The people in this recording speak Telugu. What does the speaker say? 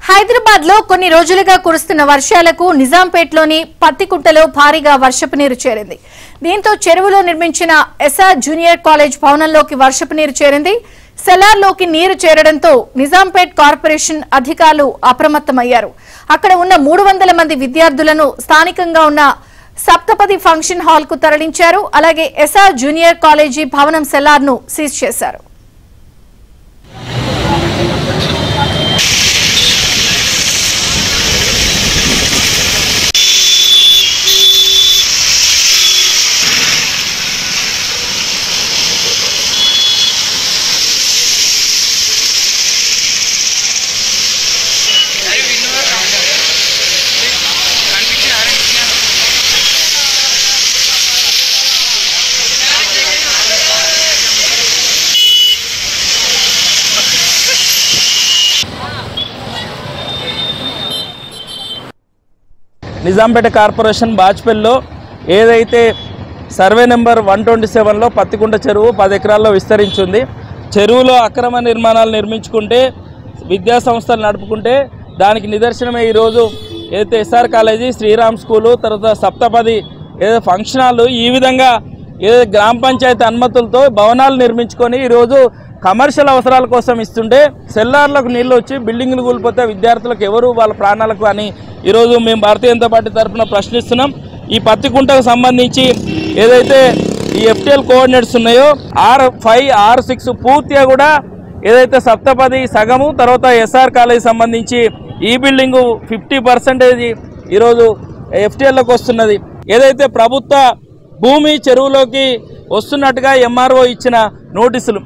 హైదరాబాద్ లో కొన్ని రోజులుగా కురుస్తున్న వర్షాలకు నిజాంపేటలోని పత్తికుంటలో భారీగా వర్షపు నీరు చేరింది. దీంతో చెరువులో నిర్మించిన ఎస్ఆర్ జూనియర్ కాలేజ్ భవనంలోకి వర్షపు నీరు చేరింది. సెలార్లోకి నీరు చేరడంతో నిజాంపేట్ కార్పొరేషన్ అధికారులు అప్రమత్తమయ్యారు. అక్కడ ఉన్న 300 మంది విద్యార్థులను స్థానికంగా ఉన్న సప్తపది ఫంక్షన్ హాల్ కు తరలించారు. అలాగే ఎస్ఆర్ జూనియర్ కాలేజీ భవనం సెలార్ను సీజ్ చేశారు. నిజాంపేట కార్పొరేషన్ బాజ్పేల్లో ఏదైతే సర్వే నెంబర్ 127లో పత్తికుంట చెరువు 10 ఎకరాల్లో విస్తరించింది. చెరువులో అక్రమ నిర్మాణాలు నిర్మించుకుంటే విద్యా సంస్థలు నడుపుకుంటే దానికి నిదర్శనమే ఈరోజు ఏదైతే ఎస్ఆర్ కాలేజీ, శ్రీరామ్ స్కూలు, తర్వాత సప్తపది ఏదో ఫంక్షన్ హాల్ ఈ విధంగా ఏదో గ్రామ పంచాయతీ అనుమతులతో భవనాలు నిర్మించుకొని ఈరోజు కమర్షియల్ అవసరాల కోసం ఇస్తుంటే సెల్లార్లకు నీళ్ళు వచ్చి బిల్డింగ్లు కూలిపోతే విద్యార్థులకు ఎవరు వాళ్ళ ప్రాణాలకు అని ఈరోజు మేము భారతీయ జనతా పార్టీ తరఫున ప్రశ్నిస్తున్నాం. ఈ పత్తికుంటకు సంబంధించి ఏదైతే ఈ FTL కోఆర్డినేట్స్ ఉన్నాయో R5, R6 పూర్తిగా కూడా ఏదైతే సప్తపది సగము, తర్వాత ఎస్ఆర్ కాలేజీ సంబంధించి ఈ బిల్డింగు 50% ఈరోజు FTLలోకి వస్తున్నది. ఏదైతే ప్రభుత్వ భూమి చెరువులోకి వస్తున్నట్టుగా MRO ఇచ్చిన నోటీసులు